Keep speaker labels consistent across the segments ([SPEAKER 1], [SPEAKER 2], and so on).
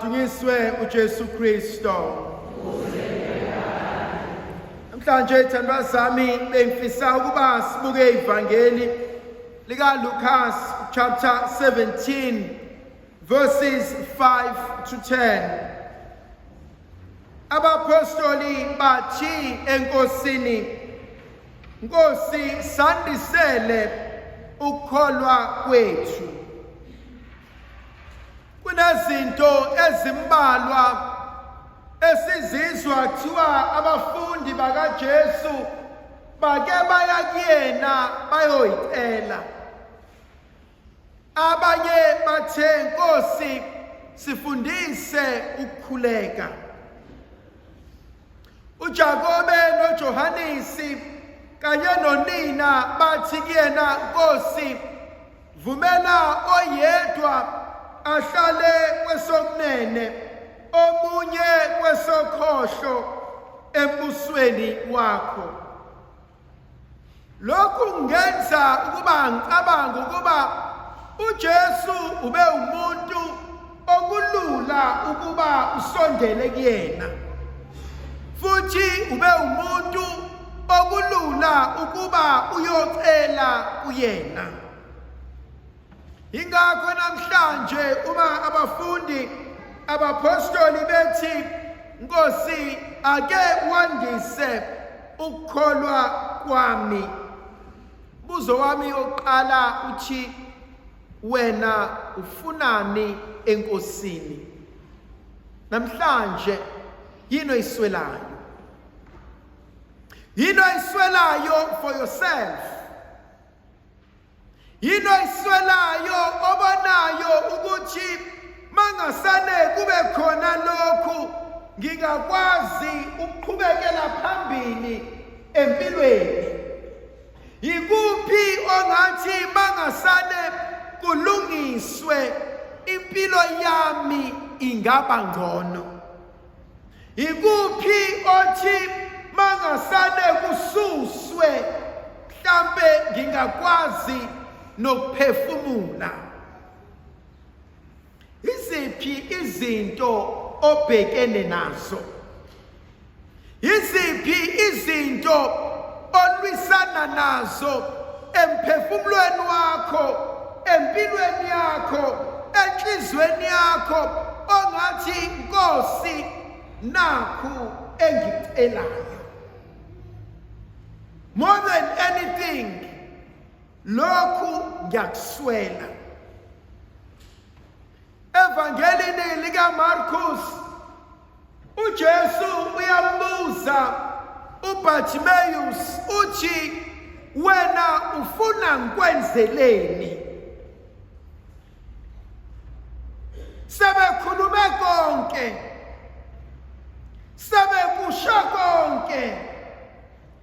[SPEAKER 1] Madunyiswe uJesu Kristo. Namhlanje ithandwa zami bengifisa ukuba sibuke ivangeli lika Lucas chapter 17 verses 5 to 10. Abapostoli bathi enkosini, Nkosi sandisele ukholwa kwethu. Kunezinto ezimbalwa esizizwa kuthiwa abafundi bakaJesu bake baya kuyena bayoyicela. Abanye bathe, Nkosi sifundise ukukhuleka. uJakobe noJohanisi kanye nonina bathi kuyena, Nkosi vumela oyedwa ahlale kwesokunene omunye kwesokhohlo embusweni wakho. Lokhu kungenza ukuba ngicabanga ukuba uJesu ube umuntu okulula ukuba usondele kuyena, futhi ube umuntu okulula ukuba uyocela kuyena. Ingakho namhlanje uma abafundi abapostoli bethi, Nkosi ake wandise ukukholwa kwami, buzo wami oqala uthi, wena ufunani enkosini? Namhlanje yini oyiswelayo? Yini oyiswelayo for yourself? Yini oyiswelayo obonayo ukuthi mangasane kube khona lokhu ngingakwazi ukuqhubekela phambili empilweni? Yikuphi ongathi mangasane kulungiswe impilo yami ingaba ngcono? Yikuphi othi mangasane kususwe mhlambe ngingakwazi nokuphefumula? Iziphi izinto obhekene nazo? Iziphi izinto olwisana nazo emphefumulweni wakho, empilweni yakho, enhlizweni yakho, ongathi Nkosi nakhu engicelayo? More than anything, lokhu ngiyakuswela. Evangelini lika Marcus, uJesu uyambuza uBartimaeus uthi, wena ufuna ngikwenzeleni? Sebekhulume konke, sebekusho konke,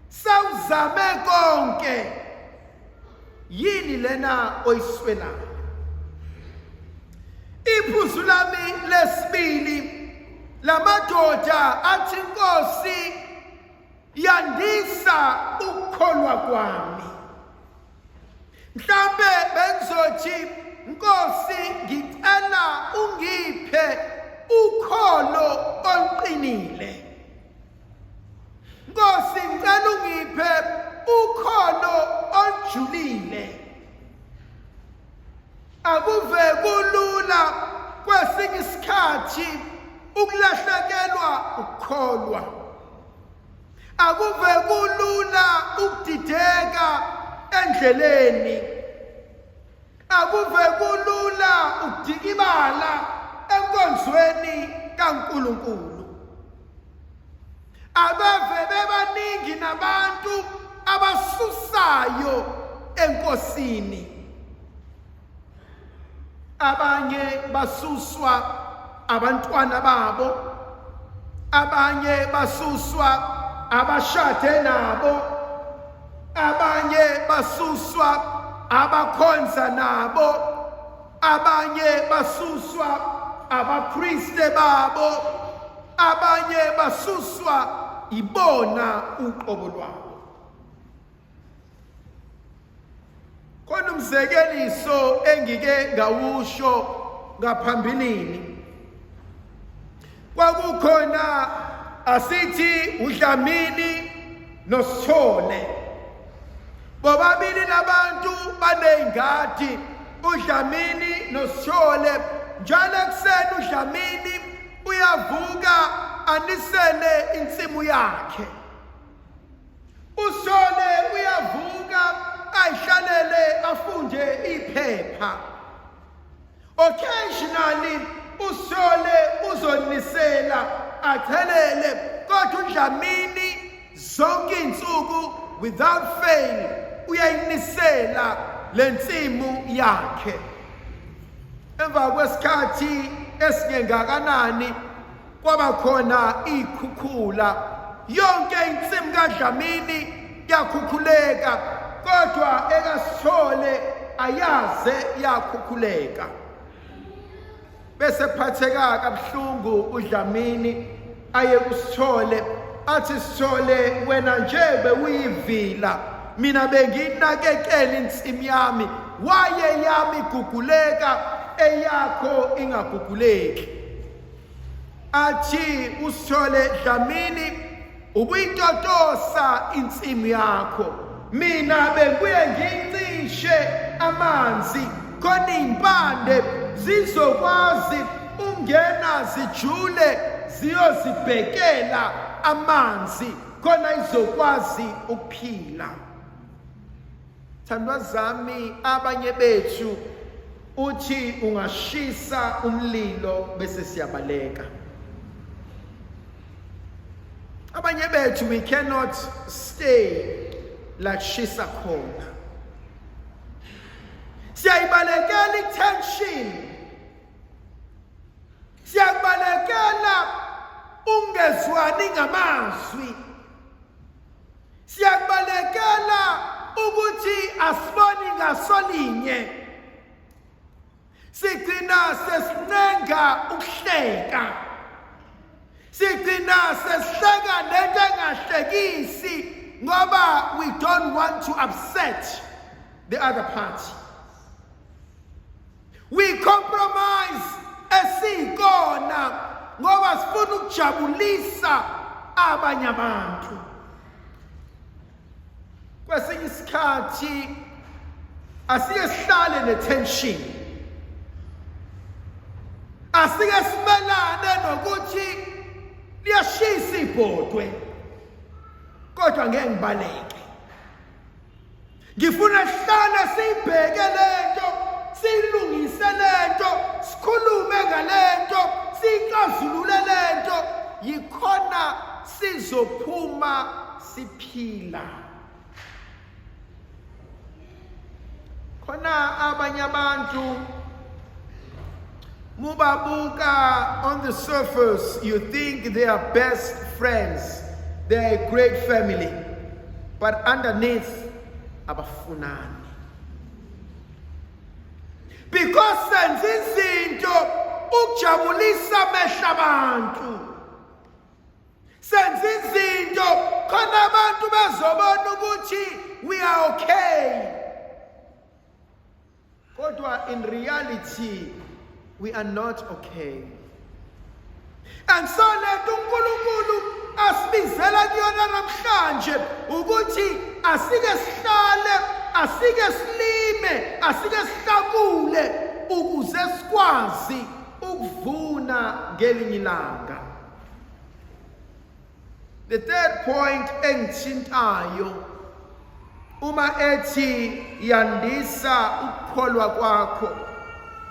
[SPEAKER 1] sawuzame konke, yini lena oyiswelayo? Iphuzu lami lesibili, lamadoda athi, Nkosi yandisa ukukholwa kwami. Mhlambe bengizothi, Nkosi ngicela ungiphe ukholo oluqinile. Nkosi ngicela ungiphe ukholo olujulile. Akuve kulula kwesinye isikhathi ukulahlekelwa ukukholwa. Akuve kulula ukudideka endleleni. Akuve kulula ukudikibala enkonzweni kaNkulunkulu. Abave bebaningi nabantu abasusayo enkosini. Abanye basuswa abantwana babo, abanye basuswa abashade nabo, abanye basuswa abakhonza nabo, abanye basuswa abapriste babo, abanye basuswa ibona uqobo lwabo. Khona umzekeliso engike ngawusho ngaphambilini. kwakukhona asithi uDlamini noSithole. Bobabili labantu baneyingadi, uDlamini noSithole. Njalo ekuseni uDlamini uyavuka anisele insimu yakhe. uSithole uyavuka ayihlalele afunde iphepha. Occasionally uSithole uzonisela achelele, kodwa uDlamini zonke insuku without fail uyayinisela lensimu yakhe. Emva kwesikhathi esingengakanani kwaba khona ikhukhula, yonke insimu kaDlamini yakhukhuleka, kodwa ekaSithole ayaze yakhukhuleka. Bese phatheka kabuhlungu uDlamini aye kuSithole athi, Sithole, wena nje bewuyivila, mina benginakekela insimu yami, waye yami iguguleka eyakho ingaguguleki. Athi uSithole, Dlamini, ubuyitotosa insimu yakho, mina bengibuye ngicishe amanzi khona impande zizokwazi ungena zijule ziyozibhekela amanzi khona izokwazi ukuphila. Thandwa zami, abanye bethu uthi ungashisa umlilo bese siyabaleka. Abanye bethu we cannot stay like shisa khona. Siyayibalekela i-tension, siyabalekela ungezwani ngamazwi, siyabalekela ukuthi asiboni ngasolinye, sigcina sesinenga ukuhleka, sigcina sesihleka nento engahlekisi ngoba we don't want to upset the other party. We compromise esikona ngoba sifuna ukujabulisa abanye abantu. Kwesinye isikhathi asike sihlale netension, asike simelane nokuthi liyashisa ibhodwe, kodwa ngeke ngibaleke. Ngifuna sihlale siyibheke lento, siyilungise lento, sikhulume ngalento, siyixazulule lento, yikhona sizophuma siphila. Khona abanye abantu mubabuka on the surface, you think they are best friends, they are a great family, but underneath abafunani. Because senza izinto ukujabulisa amehlo abantu, senza izinto khona abantu bazobona ukuthi we are okay, kodwa in reality we are not okay. And so lento uNkulunkulu asibizela kuyona namhlanje ukuthi asike sihlale, asike silime, asike sihlakule ukuze sikwazi ukuvuna ngelinye ilanga. The third point engithintayo, uma ethi yandisa ukukholwa kwakho,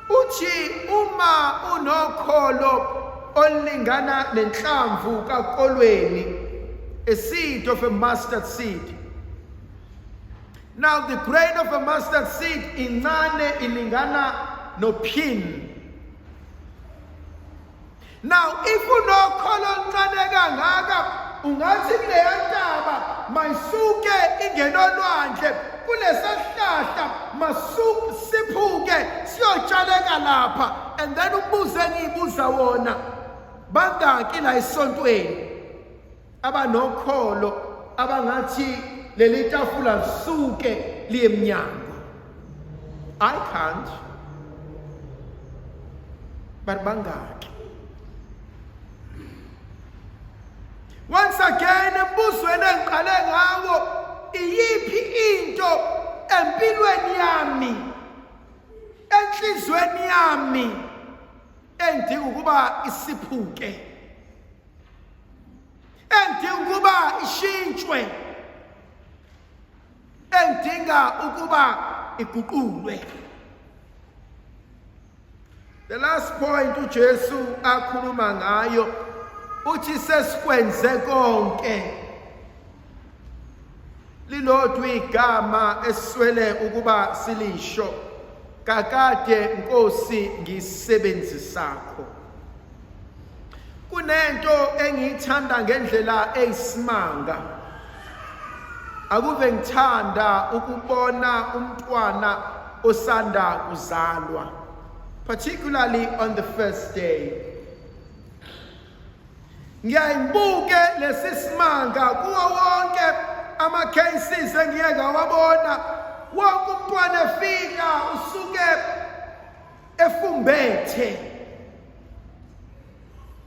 [SPEAKER 1] uthi uma unokholo olingana nenhlamvu kakolweni, a seed of a mustard seed. Now the grain of a mustard seed incane ilingana no pin. Now if unokholo oluncane kangaka, ungathi kuleyo ntaba mayisuke ingene olwandle, kulesihlahla masuku siphuke siyotshaleka lapha, and then ubuze ngibuza wona, bangaki la esontweni abanokholo abangathi leli tafula lisuke liye emnyango? I can't. But bangaki? Once again, embuzweni engiqale ngawo, iyiphi into empilweni yami, enhlizweni yami engidinga ukuba isiphuke, engidinga ukuba ishintshwe, engidinga ukuba iguqulwe. The last point uJesu akhuluma ngayo uthi sesikwenze konke. Lilodwa igama eswele ukuba silisho, kakade Nkosi ngisebenzisakho. Kunento engiyithanda ngendlela eyisimanga. Akuve ngithanda ukubona umntwana osanda kuzalwa, particularly on the first day. Ngiyayibuke lesi simanga kuwo wonke ama-cases engiyeke ngawabona. Wonke umntwana efika usuke efumbethe,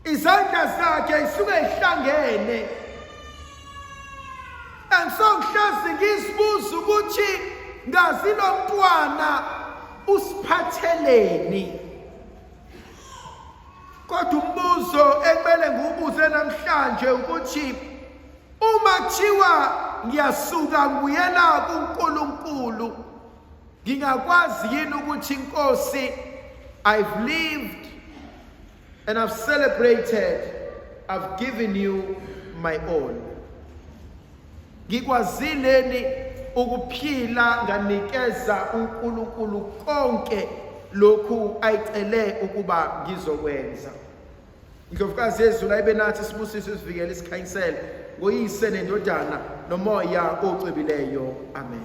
[SPEAKER 1] izandla zakhe isuke zihlangene. And so ngihlezi ngizibuza ukuthi ngazi lo mntwana usiphatheleni. Kodwa umbuzo ekumele ngiwubuze namhlanje ukuthi uma kuthiwa ngiyasuka ngibuyela kuNkulunkulu, ngingakwazi yini ukuthi Nkosi, I've lived and I've celebrated, I've given you my all. Ngikwazileni ukuphila nganikeza uNkulunkulu konke lokhu ayicele ukuba ngizokwenza. Indlovukazi yezulu ayibe nathi sibusiso sivikele isikhanyisele ngoyise nendodana nomoya ocwebileyo. Amen.